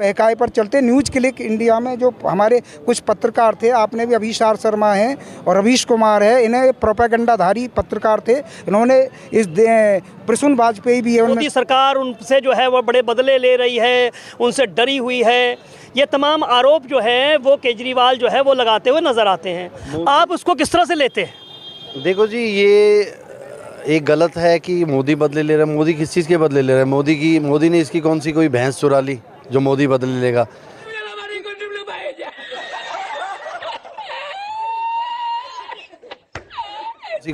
बहकाए पर चलते news click India में जो हमारे कुछ पत्रकार थे, आपने भी अभिषार शर्मा हैं और रवीश कुमार है, इन्हें प्रोपेगेंडाधारी पत्रकार थे। इन्होंने इस प्रसून वाजपेयी भी है, मोदी सरकार उनसे जो है वो बड़े बदले ले रही है, उनसे डरी हुई है, ये तमाम आरोप जो है वो केजरीवाल जो है वो लगाते हुए नजर आते हैं। आप उसको किस तरह से लेते हैं? देखो जी, ये एक गलत है कि मोदी बदले ले रहा है। मोदी किस चीज़ के बदले ले रहा है? मोदी ने इसकी कौन सी कोई भैंस चुरा ली जो मोदी बदले लेगा?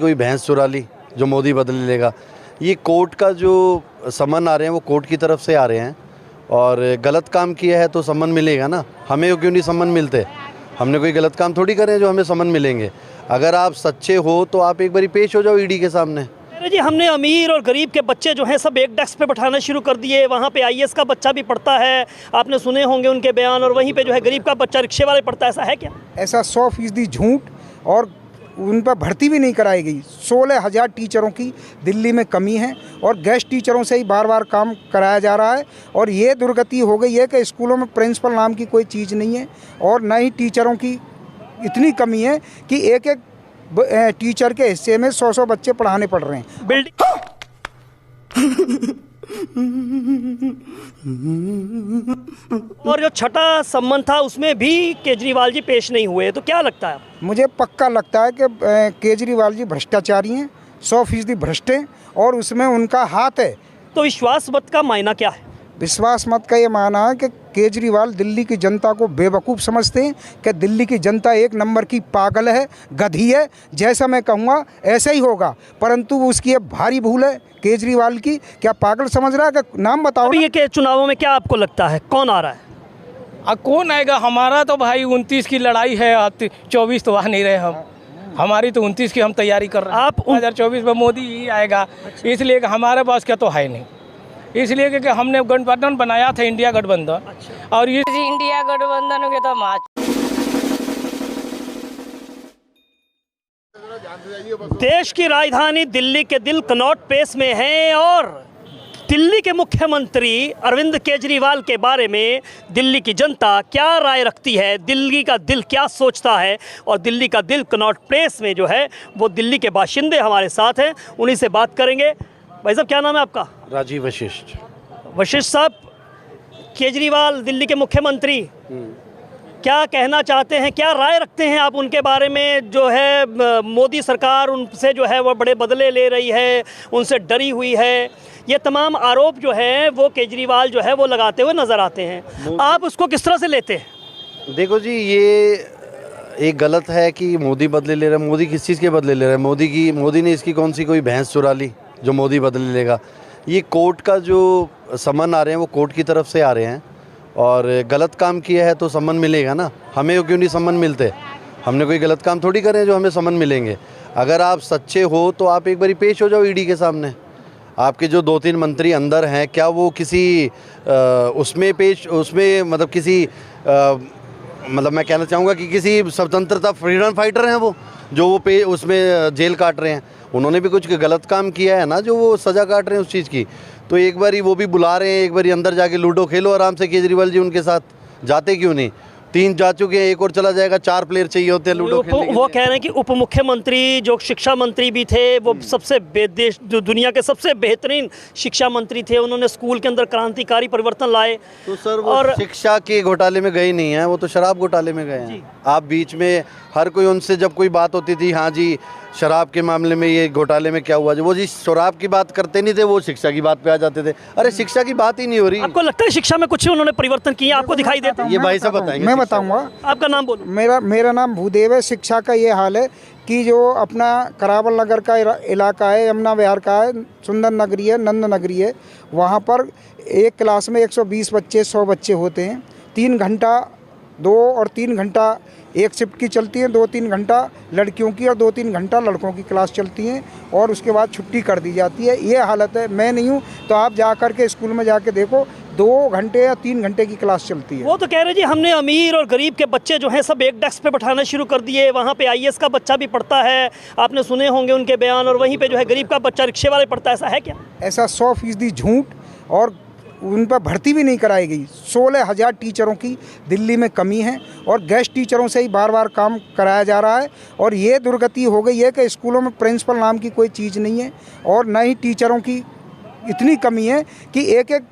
कोई भैंस चुरा ली जो मोदी बदले लेगा? ये कोर्ट का जो समन आ रहे हैं वो कोर्ट की तरफ से आ रहे हैं, और गलत काम किया है तो समन मिलेगा ना। हमें क्यों नहीं समन मिलते? हमने कोई गलत काम थोड़ी करे जो हमें समन मिलेंगे। अगर आप सच्चे हो तो आप एक बारी पेश हो जाओ ईडी के सामने। अरे जी, हमने अमीर और गरीब के बच्चे जो हैं सब एक डेस्क पे बैठाना शुरू कर दिए। वहाँ पे आईएएस का बच्चा भी पढ़ता है, आपने सुने होंगे उनके बयान, और वहीं पे जो है गरीब का बच्चा रिक्शे वाले पढ़ता है। ऐसा है क्या? ऐसा 100% झूठ, और उन पर भर्ती भी नहीं कराई गई। 16,000 टीचरों की दिल्ली में कमी है और गेस्ट टीचरों से ही बार बार काम कराया जा रहा है। और ये दुर्गति हो गई है कि स्कूलों में प्रिंसिपल नाम की कोई चीज़ नहीं है, और न ही टीचरों की इतनी कमी है कि एक एक टीचर के हिस्से में 100 बच्चे पढ़ाने पड़ रहे हैं। बिल्डिंग और जो छठा सम्मन था उसमें भी केजरीवाल जी पेश नहीं हुए, तो क्या लगता है? मुझे पक्का लगता है कि केजरीवाल जी भ्रष्टाचारी हैं, 100% भ्रष्ट हैं, और उसमें उनका हाथ है। तो विश्वास मत का मायना क्या है? विश्वास मत का ये माना है कि केजरीवाल दिल्ली की जनता को बेवकूफ़ समझते हैं कि दिल्ली की जनता एक नंबर की पागल है, गधी है। जैसा मैं कहूँगा ऐसा ही होगा, परंतु उसकी ये भारी भूल है केजरीवाल की। क्या पागल समझ रहा है? कि नाम बताओ। ये के चुनावों में क्या आपको लगता है कौन आ रहा है? कौन आएगा? हमारा तो भाई 29 की लड़ाई है, 24 तो आ नहीं रहे हम। हमारी तो 29 की हम तैयारी कर रहे हैं। आप 2024 में मोदी ही आएगा। इसलिए कि हमारे पास क्या तो है नहीं, इसलिए कि हमने गठबंधन बनाया था, इंडिया गठबंधन। और ये इंडिया गठबंधन के तो देश की राजधानी दिल्ली के दिल कनॉट प्लेस में है, और दिल्ली के मुख्यमंत्री अरविंद केजरीवाल के बारे में दिल्ली की जनता क्या राय रखती है, दिल्ली का दिल क्या सोचता है, और दिल्ली का दिल कनॉट प्लेस में जो है वो दिल्ली के बाशिंदे हमारे साथ हैं, उन्हीं से बात करेंगे। भाई साहब, क्या नाम है आपका? राजीव वशिष्ठ। वशिष्ठ साहब, केजरीवाल दिल्ली के मुख्यमंत्री क्या कहना चाहते हैं, क्या राय रखते हैं आप उनके बारे में? जो है मोदी सरकार उनसे जो है वो बड़े बदले ले रही है, उनसे डरी हुई है, ये तमाम आरोप जो है वो केजरीवाल जो है वो लगाते हुए नज़र आते हैं। आप उसको किस तरह से लेते हैं? देखो जी, ये एक गलत है कि मोदी बदले ले रहा है। मोदी किस चीज़ के बदले ले रहा है? मोदी ने इसकी कौन सी कोई भैंस चुरा ली जो मोदी बदले लेगा? ये कोर्ट का जो समन आ रहे हैं वो कोर्ट की तरफ से आ रहे हैं, और गलत काम किया है तो समन मिलेगा ना। हमें क्यों नहीं समन मिलते? हमने कोई गलत काम थोड़ी करे जो हमें समन मिलेंगे। अगर आप सच्चे हो तो आप एक बारी पेश हो जाओ ईडी के सामने। आपके जो 2-3 मंत्री अंदर हैं, क्या वो किसी उसमें मतलब किसी मतलब मैं कहना चाहूँगा कि किसी स्वतंत्रता फ्रीडम फाइटर हैं वो, जो वो उसमें जेल काट रहे हैं? उन्होंने भी कुछ गलत काम किया है ना, जो वो सज़ा काट रहे हैं उस चीज़ की। तो एक बारी वो भी बुला रहे हैं, एक बारी अंदर जाके लूडो खेलो आराम से। केजरीवाल जी उनके साथ जाते क्यों नहीं? 3 जा चुके हैं, एक और चला जाएगा। 4 प्लेयर चाहिए होते हैं लूडो खेलने के लिए। वो कह रहे हैं कि उप मुख्यमंत्री जो शिक्षा मंत्री भी थे, वो सबसे देश जो दुनिया के सबसे बेहतरीन शिक्षा मंत्री थे, उन्होंने स्कूल के अंदर क्रांतिकारी परिवर्तन लाए। तो सर वो और शिक्षा के घोटाले में गए नहीं हैं, वो तो शराब घोटाले में गए हैं। आप बीच में हर कोई उनसे जब कोई बात होती थी, हाँ जी शराब के मामले में ये घोटाले में क्या हुआ, जो वो जी शराब की बात करते नहीं थे, वो शिक्षा की बात पे आ जाते थे। अरे शिक्षा की बात ही नहीं हो रही। आपको लगता है शिक्षा में कुछ उन्होंने परिवर्तन किया? आपको दिखाई देता है? ये भाई साहब बताएंगे। मैं बताऊंगा। आपका नाम बोलो। मेरा नाम भूदेव है। शिक्षा का ये हाल है कि जो अपना करावल नगर का इलाका है, यमुना विहार का है, सुंदर नगरी है, नंद नगरी है, वहाँ पर एक क्लास में 120 बच्चे 100 बच्चे होते हैं। 3 घंटा 2 और 3 घंटा एक शिफ्ट की चलती है, 2-3 घंटा लड़कियों की और 2-3 घंटा लड़कों की क्लास चलती हैं, और उसके बाद छुट्टी कर दी जाती है। ये हालत है। मैं नहीं हूँ तो आप जा कर के स्कूल में जाके देखो, 2 घंटे या 3 घंटे की क्लास चलती है। वो तो कह रहे जी, हमने अमीर और गरीब के बच्चे जो हैं सब एक डेस्क पे बैठाना शुरू कर दिए। वहाँ पे आईएएस का बच्चा भी पढ़ता है, आपने सुने होंगे उनके बयान, और वहीं पे जो है गरीब का बच्चा रिक्शे वाले पढ़ता है। ऐसा है क्या? ऐसा 100% झूठ, और उन पर भर्ती भी नहीं कराई गई। 16,000 टीचरों की दिल्ली में कमी है और गेस्ट टीचरों से ही बार बार काम कराया जा रहा है। और ये दुर्गति हो गई है कि स्कूलों में प्रिंसिपल नाम की कोई चीज़ नहीं है और न ही टीचरों की इतनी कमी है कि एक एक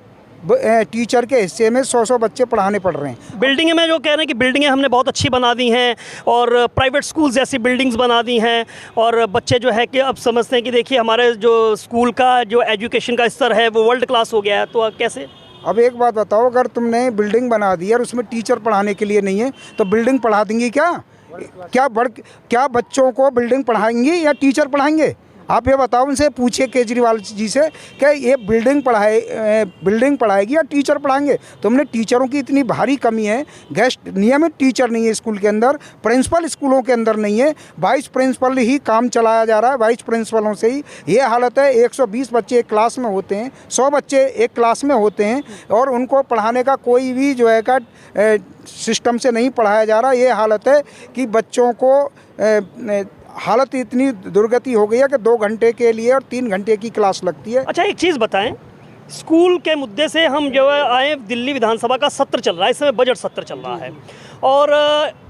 टीचर के हिस्से में 100 बच्चे पढ़ाने पड़ रहे हैं। बिल्डिंगें में जो कह रहे हैं कि बिल्डिंगें हमने बहुत अच्छी बना दी हैं और प्राइवेट स्कूल जैसी बिल्डिंग्स बना दी हैं और बच्चे जो है कि अब समझते हैं कि देखिए हमारे जो स्कूल का जो एजुकेशन का स्तर है वो वर्ल्ड क्लास हो गया है, तो कैसे? अब एक बात बताओ, अगर तुमने बिल्डिंग बना दी और उसमें टीचर पढ़ाने के लिए नहीं है तो बिल्डिंग पढ़ा देंगी क्या? क्या बच्चों को बिल्डिंग पढ़ाएंगी या टीचर पढ़ाएंगे? आप ये बताओ, उनसे पूछिए केजरीवाल जी से कि ये बिल्डिंग पढ़ाएगी या टीचर पढ़ाएंगे? तुमने टीचरों की इतनी भारी कमी है, गेस्ट नियमित टीचर नहीं है स्कूल के अंदर, प्रिंसिपल स्कूलों के अंदर नहीं है, वाइस प्रिंसिपल ही काम चलाया जा रहा है, वाइस प्रिंसिपलों से ही ये हालत है। 120 बच्चे एक क्लास में होते हैं, 100 बच्चे एक क्लास में होते हैं और उनको पढ़ाने का कोई भी जो है का सिस्टम से नहीं पढ़ाया जा रहा। ये हालत है कि बच्चों को हालत इतनी दुर्गति हो गई है कि 2 घंटे के लिए और 3 घंटे की क्लास लगती है। अच्छा, एक चीज़ बताएं, स्कूल के मुद्दे से हम जो है आए, दिल्ली विधानसभा का सत्र चल रहा है, इस समय बजट सत्र चल रहा है और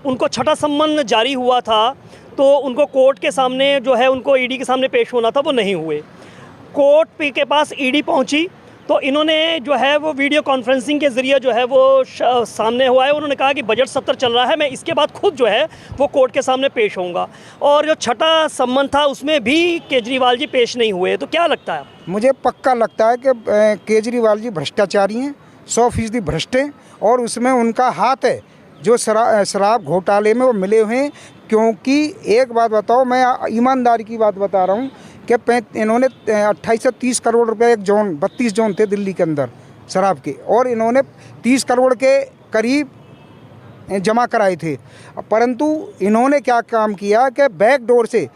उनको छठा सम्मन जारी हुआ था तो उनको कोर्ट के सामने जो है उनको ईडी के सामने पेश होना था, वो नहीं हुए। कोर्ट के पास ईडी पहुंची तो इन्होंने जो है वो वीडियो कॉन्फ्रेंसिंग के ज़रिए जो है वो सामने हुआ है। उन्होंने कहा कि बजट सत्र चल रहा है, मैं इसके बाद खुद जो है वो कोर्ट के सामने पेश होऊंगा। और जो छठा सम्मन था उसमें भी केजरीवाल जी पेश नहीं हुए, तो क्या लगता है? मुझे पक्का लगता है कि केजरीवाल जी भ्रष्टाचारी हैं, 100% भ्रष्ट हैं और उसमें उनका हाथ है। जो शराब घोटाले में वो मिले हुए हैं। क्योंकि एक बात बताओ, मैं ईमानदारी की बात बता रहा हूँ कि इन्होंने 28 से 30 करोड़ रुपए, एक जोन 32 जोन थे दिल्ली के अंदर शराब के, और इन्होंने 30 करोड़ के करीब जमा कराए थे। परंतु इन्होंने क्या काम किया कि बैकडोर से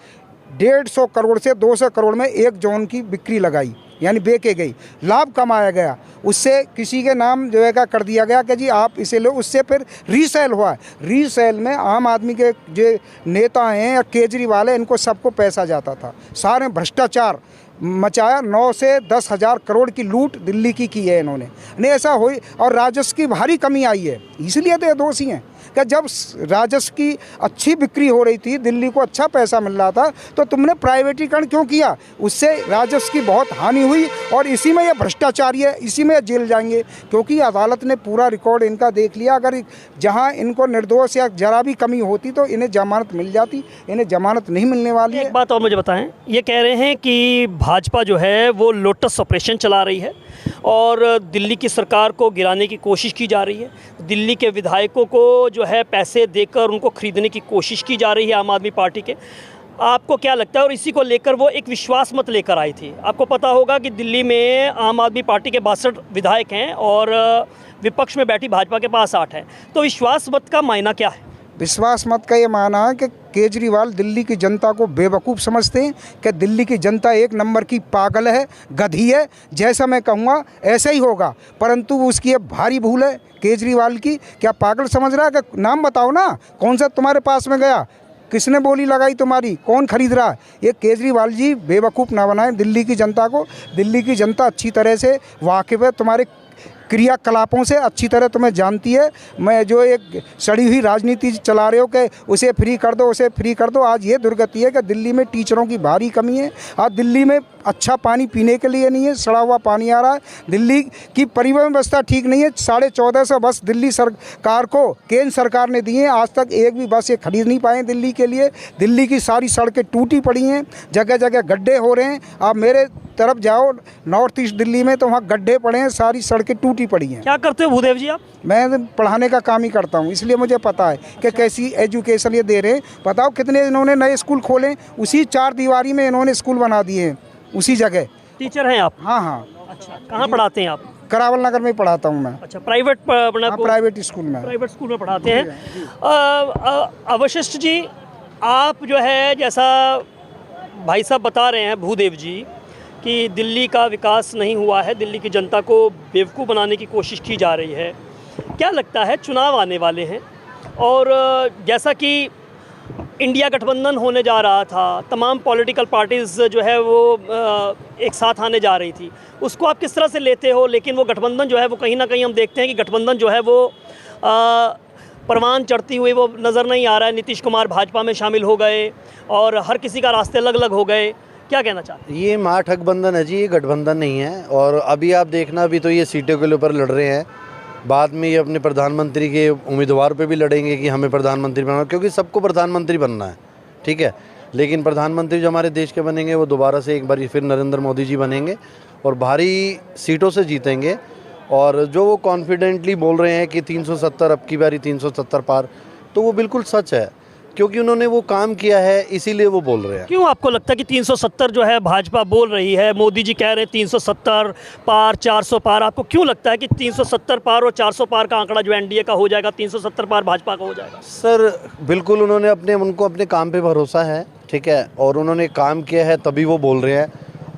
150 करोड़ से 200 करोड़ में एक जोन की बिक्री लगाई, यानी बेचे गई, लाभ कमाया गया। उससे किसी के नाम जो है कर दिया गया कि जी आप इसे लो, उससे फिर रीसेल हुआ। रीसेल में आम आदमी के जो नेता हैं या केजरीवाल है, इनको सबको पैसा जाता था। सारे भ्रष्टाचार मचाया, 9 से 10 हज़ार करोड़ की लूट दिल्ली की है इन्होंने। नहीं ऐसा हुई और राजस्व की भारी कमी आई है, इसलिए तो ये दोषी हैं कि जब राजस्व की अच्छी बिक्री हो रही थी, दिल्ली को अच्छा पैसा मिल रहा था, तो तुमने प्राइवेटीकरण क्यों किया? उससे राजस्व की बहुत हानि हुई और इसी में ये भ्रष्टाचारी है, इसी में जेल जाएंगे। क्योंकि अदालत ने पूरा रिकॉर्ड इनका देख लिया। अगर जहां इनको निर्दोष या जरा भी कमी होती तो इन्हें जमानत मिल जाती, इन्हें जमानत नहीं मिलने वाली है। एक बात और मुझे बताएं, ये कह रहे हैं कि भाजपा जो है वो लोटस ऑपरेशन चला रही है और दिल्ली की सरकार को गिराने की कोशिश की जा रही है। दिल्ली के विधायकों को जो है पैसे देकर उनको खरीदने की कोशिश की जा रही है आम आदमी पार्टी के। आपको क्या लगता है? और इसी को लेकर वो एक विश्वास मत लेकर आई थी। आपको पता होगा कि दिल्ली में आम आदमी पार्टी के 62 विधायक हैं और विपक्ष में बैठी भाजपा के पास 8 हैं। तो विश्वास मत का मायना क्या है? विश्वास मत का ये माना है कि केजरीवाल दिल्ली की जनता को बेवकूफ़ समझते हैं कि दिल्ली की जनता एक नंबर की पागल है, गधी है, जैसा मैं कहूँगा ऐसा ही होगा। परंतु उसकी ये भारी भूल है केजरीवाल की। क्या पागल समझ रहा है? कि नाम बताओ ना, कौन सा तुम्हारे पास में गया, किसने बोली लगाई तुम्हारी, कौन खरीद रहा है? ये केजरीवाल जी बेवकूफ़ ना बनाएं दिल्ली की जनता को। दिल्ली की जनता अच्छी तरह से वाकिफ़ है, तुम्हारे क्रियाकलापों से अच्छी तरह तुम्हें जानती है। मैं जो एक सड़ी हुई राजनीति चला रहे हो कि उसे फ्री कर दो, उसे फ्री कर दो, आज ये दुर्गति है कि दिल्ली में टीचरों की भारी कमी है। आज दिल्ली में अच्छा पानी पीने के लिए नहीं है, सड़ा हुआ पानी आ रहा है। दिल्ली की परिवहन व्यवस्था ठीक नहीं है। 1450 बस दिल्ली सरकार को केंद्र सरकार ने दी है, आज तक एक भी बस ये खरीद नहीं पाए दिल्ली के लिए। दिल्ली की सारी सड़कें टूटी पड़ी हैं, जगह जगह गड्ढे हो रहे हैं। आप मेरे तरफ जाओ नॉर्थ ईस्ट दिल्ली में तो वहाँ गड्ढे पड़े हैं, सारी सड़कें टूटी पड़ी हैं। क्या करते हो भूदेव जी आप? मैं पढ़ाने का काम ही करता हूँ, इसलिए मुझे पता है कि कैसी एजुकेशन ये दे रहे हैं। बताओ कितने इन्होंने नए स्कूल खोले, उसी 4 दीवारी में इन्होंने स्कूल बना दिए हैं, उसी जगह। टीचर हैं आप? हाँ हाँ। अच्छा, कहाँ पढ़ाते हैं आप? करावल नगर में पढ़ाता हूँ मैं। अच्छा, प्राइवेट प्राइवेट स्कूल में। प्राइवेट स्कूल में पढ़ाते हैं। अवशिष्ट जी, आप जो है जैसा भाई साहब बता रहे हैं भूदेव जी कि दिल्ली का विकास नहीं हुआ है, दिल्ली की जनता को बेवकूफ़ बनाने की कोशिश की जा रही है। क्या लगता है, चुनाव आने वाले हैं और जैसा कि इंडिया गठबंधन होने जा रहा था, तमाम पॉलिटिकल पार्टीज़ जो है वो एक साथ आने जा रही थी, उसको आप किस तरह से लेते हो? लेकिन वो गठबंधन जो है वो कहीं ना कहीं हम देखते हैं कि गठबंधन जो है वो परवान चढ़ती हुई वो नज़र नहीं आ रहा है। नीतीश कुमार भाजपा में शामिल हो गए और हर किसी का रास्ते अलग अलग हो गए। क्या कहना चाहते हैं? ये महागठबंधन है जी, ये गठबंधन नहीं है। और अभी आप देखना, अभी तो ये सीटों के ऊपर लड़ रहे हैं, बाद में ये अपने प्रधानमंत्री के उम्मीदवार पे भी लड़ेंगे कि हमें प्रधानमंत्री बनना, क्योंकि सबको प्रधानमंत्री बनना है, ठीक है। लेकिन प्रधानमंत्री जो हमारे देश के बनेंगे वो दोबारा से एक बार फिर नरेंद्र मोदी जी बनेंगे और भारी सीटों से जीतेंगे। और जो वो कॉन्फिडेंटली बोल रहे हैं कि 370 अब की बारी 370 पार, तो वो बिल्कुल सच है, क्योंकि उन्होंने वो काम किया है, इसीलिए वो बोल रहे हैं। क्यों आपको लगता है कि 370 जो है भाजपा बोल रही है, मोदी जी कह रहे हैं 370 पार 400 पार, आपको क्यों लगता है कि 370 पार और 400 पार का आंकड़ा जो एनडीए का हो जाएगा, 370 पार भाजपा का हो जाएगा? सर बिल्कुल, उनको अपने काम पे भरोसा है, ठीक है, और उन्होंने काम किया है तभी वो बोल रहे हैं,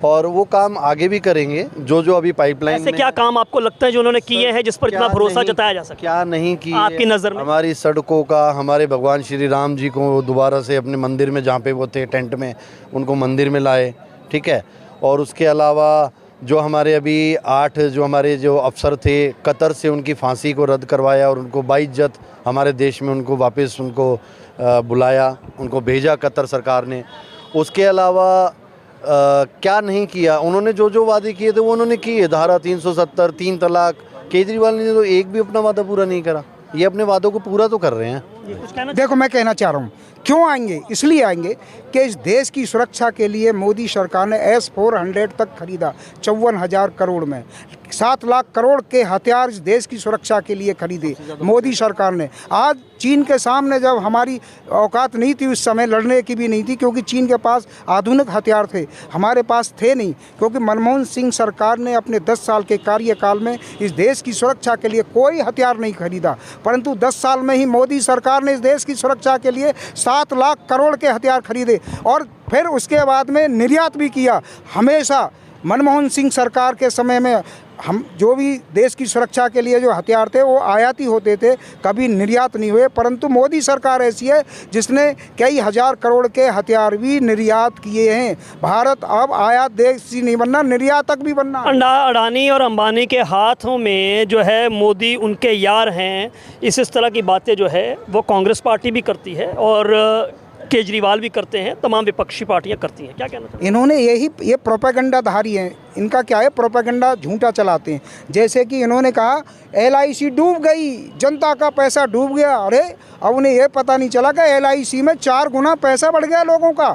और वो काम आगे भी करेंगे। जो अभी पाइपलाइन ऐसे क्या काम आपको लगता है जो उन्होंने किए हैं जिस पर इतना भरोसा जताया जा सके? क्या नहीं किए आपकी नज़र में? हमारी सड़कों का, हमारे भगवान श्री राम जी को दोबारा से अपने मंदिर में, जहाँ पे वो थे टेंट में, उनको मंदिर में लाए, ठीक है। और उसके अलावा जो हमारे अभी 8 जो हमारे जो अफसर थे, कतर से उनकी फांसी को रद्द करवाया और उनको बाइज्जत हमारे देश में उनको वापस बुलाया, उनको भेजा कतर सरकार ने। उसके अलावा क्या नहीं किया उन्होंने? जो वादे किए थे वो उन्होंने किए। धारा 370, 3 तलाक, केजरीवाल ने तो एक भी अपना वादा पूरा नहीं करा। ये अपने वादों को पूरा तो कर रहे हैं। देखो, मैं कहना चाह रहा हूँ, क्यों आएंगे? इसलिए आएंगे कि इस देश की सुरक्षा के लिए मोदी सरकार ने S-400 तक खरीदा 54,000 करोड़ में। 7 लाख करोड़ के हथियार इस देश की सुरक्षा के लिए खरीदे मोदी सरकार ने। आज चीन के सामने जब हमारी औकात नहीं थी, उस समय लड़ने की भी नहीं थी, क्योंकि चीन के पास आधुनिक हथियार थे, हमारे पास थे नहीं, क्योंकि मनमोहन सिंह सरकार ने अपने 10 साल के कार्यकाल में इस देश की सुरक्षा के लिए कोई हथियार नहीं खरीदा। परंतु 10 साल में ही मोदी सरकार ने इस देश की सुरक्षा के लिए 7 लाख करोड़ के हथियार खरीदे और फिर उसके बाद में निर्यात भी किया। हमेशा मनमोहन सिंह सरकार के समय में हम जो भी देश की सुरक्षा के लिए जो हथियार थे वो आयाती होते थे, कभी निर्यात नहीं हुए। परंतु मोदी सरकार ऐसी है जिसने कई हजार करोड़ के हथियार भी निर्यात किए हैं। भारत अब आयात देश ही नहीं बनना, निर्यातक भी बनना। अडानी और अंबानी के हाथों में जो है मोदी उनके यार हैं, इस तरह की बातें जो है वो कांग्रेस पार्टी भी करती है और केजरीवाल भी करते हैं, तमाम विपक्षी पार्टियां करती हैं। क्या कहना चाहिए? इन्होंने ये प्रोपेगेंडाधारी हैं। इनका क्या है, प्रोपेगेंडा झूठा चलाते हैं। जैसे कि इन्होंने कहा LIC डूब गई, जनता का पैसा डूब गया। अरे अब उन्हें ये पता नहीं चला कि LIC में 4 गुना पैसा बढ़ गया लोगों का।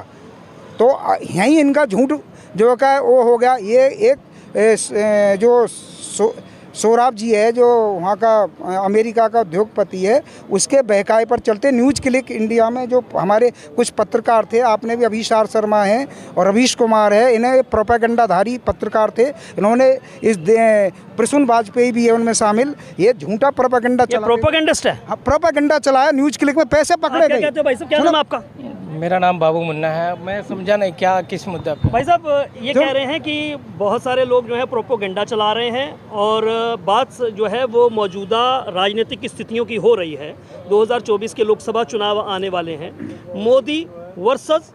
तो यहीं इनका झूठ जो का वो हो गया। ये एक जो सोराब जी है, जो वहाँ का अमेरिका का उद्योगपति है, उसके बहकाए पर चलते न्यूज़ क्लिक इंडिया में जो हमारे कुछ पत्रकार थे, आपने भी अभिषार शर्मा हैं और रवीश कुमार है, इन्हें प्रोपेगेंडाधारी पत्रकार थे। इन्होंने इस प्रसून वाजपेयी भी है उनमें शामिल। ये झूठा प्रोपेगेंडा चला, प्रोपेगेंडिस्ट है। हाँ, प्रोपेगेंडा चलाया, न्यूज़ क्लिक में पैसे पकड़े गए। क्या कहते हो भाई साहब, क्या नाम है आपका? मेरा नाम बाबू मुन्ना है। मैं समझा नहीं क्या किस मुद्दा पे। भाई साहब ये कह रहे हैं कि बहुत सारे लोग जो है प्रोपोगेंडा चला रहे हैं और बात जो है वो मौजूदा राजनीतिक स्थितियों की हो रही है। 2024 के लोकसभा चुनाव आने वाले हैं, मोदी वर्सेस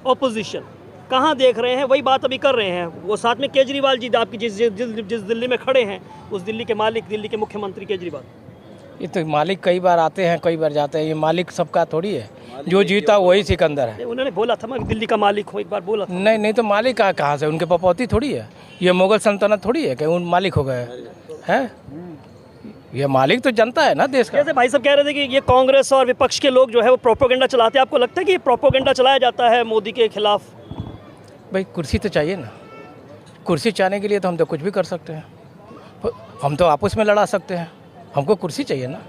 ऑपोजिशन, कहाँ देख रहे हैं? वही बात अभी कर रहे हैं। वो साथ में केजरीवाल जी, आपकी जिस दिल्ली में खड़े हैं, उस दिल्ली के मालिक, दिल्ली के मुख्यमंत्री केजरीवाल। ये तो मालिक कई बार आते हैं, कई बार जाते हैं। ये मालिक सबका थोड़ी है, जो जीता वही सिकंदर है। उन्होंने बोला था मैं दिल्ली का मालिक हूँ, एक बार बोला था। नहीं तो मालिक कहाँ से? उनके पपौती थोड़ी है। ये मुगल सल्तनत थोड़ी है कि उन मालिक हो गए हैं। ये मालिक तो जनता है ना देश का। जैसे भाई साहब कह रहे थे कि ये कांग्रेस और विपक्ष के लोग जो है वो प्रोपोगेंडा चलाते हैं, आपको लगता है कि ये प्रोपोगेंडा चलाया जाता है मोदी के खिलाफ? भाई कुर्सी तो चाहिए ना। कुर्सी चाहने के लिए तो हम तो कुछ भी कर सकते हैं। हम तो आपस में लड़ा सकते हैं, हमको कुर्सी चाहिए ना।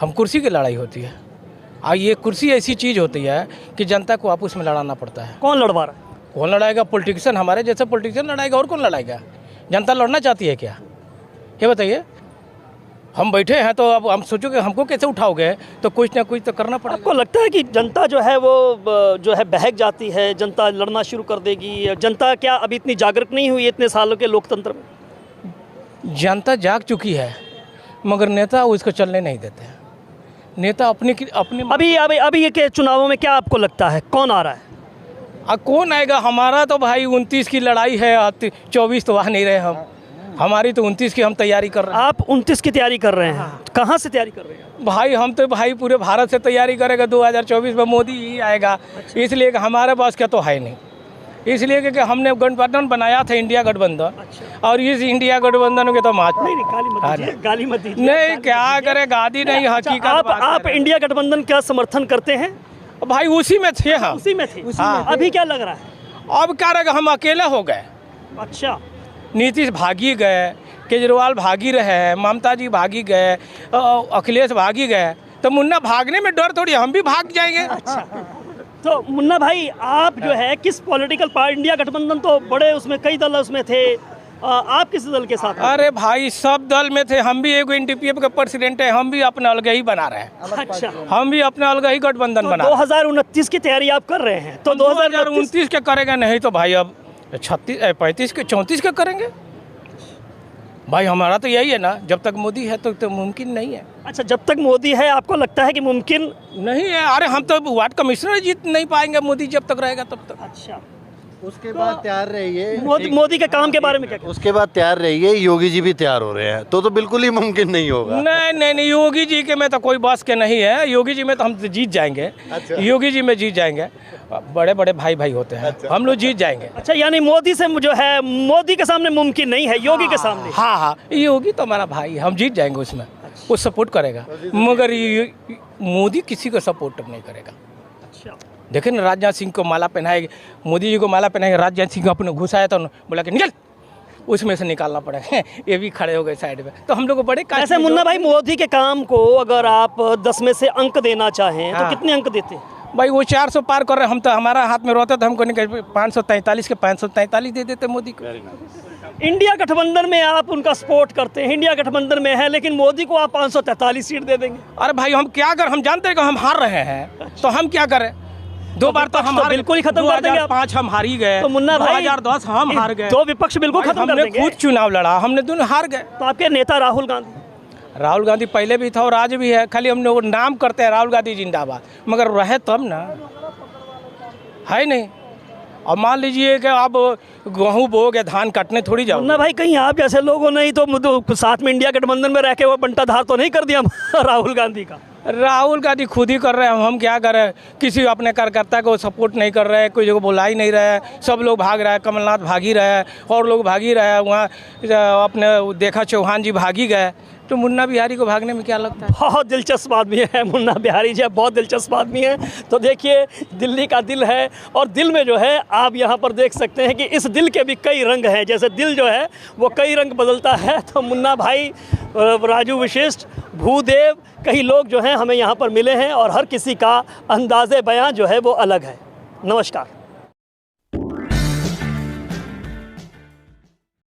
हम कुर्सी की लड़ाई होती है। ये कुर्सी ऐसी चीज़ होती है कि जनता को आपस में लड़ाना पड़ता है। कौन लड़वा रहा है? कौन लड़ाएगा? पॉलिटिशियन, हमारे जैसे पॉलिटिशियन लड़ाएगा, और कौन लड़ाएगा? जनता लड़ना चाहती है क्या? ये बताइए। हम बैठे हैं तो अब हम सोचो कि हमको कैसे उठाओगे, तो कुछ ना कुछ तो करना पड़ेगा। आपको लगता है कि जनता जो है वो जो है बहक जाती है, जनता लड़ना शुरू कर देगी? जनता क्या अभी इतनी जागरूक नहीं हुई इतने सालों के लोकतंत्र में? जनता जाग चुकी है, मगर नेता उसको चलने नहीं देते हैं। नेता अपनी अभी ये के चुनावों में क्या आपको लगता है कौन आ रहा है? कौन आएगा? हमारा तो भाई 29 की लड़ाई है, 24 तो आ नहीं रहे हम। हमारी तो 29 की हम तैयारी कर रहे हैं। आप 29 की तैयारी कर रहे हैं? कहाँ से तैयारी कर रहे हैं? भाई हम तो भाई पूरे भारत से तैयारी करेगा। 2024 में मोदी ही आएगा, इसलिए कि हमारे पास क्या तो है नहीं। इसलिए कि हमने गठबंधन बनाया था, इंडिया गठबंधन, और इस इंडिया गठबंधन के तो नहीं, गाली मत दीजिए। नहीं, क्या करे, गादी नहीं, हकीकत। आप इंडिया गठबंधन का समर्थन करते हैं? भाई उसी में थे हम। उसी में थे। हाँ। अभी क्या लग रहा है? अब क्या रहेगा, हम अकेले हो गए। अच्छा, नीतीश भागी गए, केजरीवाल भागी रहे, ममता जी भागी गए, अखिलेश भागी गए, तो मुन्ना भागने में डर थोड़ी, हम भी भाग जाएंगे। अच्छा, तो मुन्ना भाई आप जो है किस पॉलिटिकल पार्टी, इंडिया गठबंधन तो बड़े उसमें कई दल उसमें थे, आप किस दल के साथ हैं? अरे भाई सब दल में थे, हम भी एक एनडीपीएफ के प्रेसिडेंट हैं, हम भी अपना अलग ही बना रहे हैं। अच्छा, हम भी अपना अलग ही गठबंधन बना 2029 की तैयारी आप कर रहे हैं, तो 2029 के करेंगे, नहीं तो भाई अब 35 के 34 के करेंगे। भाई हमारा तो यही है ना, जब तक मोदी है तो मुमकिन नहीं है। अच्छा, जब तक मोदी है आपको लगता है कि मुमकिन नहीं है? अरे हम तो वार्ड कमिश्नर जीत नहीं पाएंगे, मोदी जब तक रहेगा तब तक। अच्छा, उसके बाद तैयार रहिए, मोदी के काम के बारे में क्या? उसके बाद तैयार रहिए, योगी जी भी तैयार हो रहे हैं, तो बिल्कुल ही मुमकिन नहीं होगा। नहीं, योगी जी के में तो कोई बस के नहीं है। योगी जी में तो हम जीत जाएंगे। अच्छा। योगी जी में जीत जाएंगे, बड़े बड़े भाई होते हैं। अच्छा। हम लोग जीत जाएंगे। अच्छा, यानी मोदी से जो है, मोदी के सामने मुमकिन नहीं है, योगी के सामने। हाँ, योगी तो हमारा भाई, हम जीत जाएंगे उसमें। वो सपोर्ट करेगा, मगर मोदी किसी को सपोर्ट नहीं करेगा। अच्छा, देखे ना, राजनाथ सिंह को माला पहनाएगी, मोदी जी को माला पहनाएगी, राजनाथ सिंह को अपने घुसाया तो बोला कि निकल, उसमें से निकालना पड़ेगा। ये भी खड़े हो गए साइड में, तो हम लोग को बड़े ऐसे मुन्ना भाई, मोदी के काम को अगर आप 10 में से अंक देना चाहें तो कितने अंक देते हैं? भाई वो 400 पार कर रहे हैं, हम तो हमारा हाथ में रहता तो हमको नहीं, 543 के 543 दे देते मोदी को। इंडिया गठबंधन में आप उनका सपोर्ट करते हैं, इंडिया गठबंधन में है, लेकिन मोदी को आप 543 सीट दे देंगे। अरे भाई हम क्या कर, हम जानते हैं कि हम हार रहे हैं, तो हम क्या करें? 2 बार तो हम बिल्कुल ही खत्म कर देंगे। 2005 हम हार ही गए, तो मुन्ना भाई 2010 हम हार गए, तो विपक्ष बिल्कुल खत्म कर देंगे। खुद चुनाव लड़ा, हमने दोनों हार गए। तो आपके नेता राहुल गांधी पहले भी था और आज भी है, खाली हम लोग नाम करते हैं राहुल गांधी जिंदाबाद, मगर रहे तब ना, है नहीं। अब मान लीजिए कि आप गेहूँ बोगे, धान काटने थोड़ी जाओ। मुन्ना भाई, कहीं आप जैसे लोगों ने ही तो साथ में इंडिया गठबंधन में रह के वो बंटाधार तो नहीं कर दिया राहुल गांधी का? राहुल गांधी खुद ही कर रहे हैं, हम क्या करें? किसी अपने कार्यकर्ता को सपोर्ट नहीं कर रहे, कोई को बुला ही नहीं रहे, सब लोग भाग रहे हैं, कमलनाथ भागी रहे, और लोग भागी रहे, वहाँ अपने देखा चौहान जी भागी गए, तो मुन्ना बिहारी को भागने में क्या लगता है? बहुत दिलचस्प आदमी है मुन्ना बिहारी जी, बहुत दिलचस्प आदमी है। तो देखिए, दिल्ली का दिल है, और दिल में जो है आप यहाँ पर देख सकते हैं कि इस दिल के भी कई रंग हैं, जैसे दिल जो है वो कई रंग बदलता है। तो मुन्ना भाई, राजू वशिष्ठ, भूदेव, कई लोग जो हैं हमें यहाँ पर मिले हैं, और हर किसी का अंदाज़े बयां जो है वो अलग है। नमस्कार।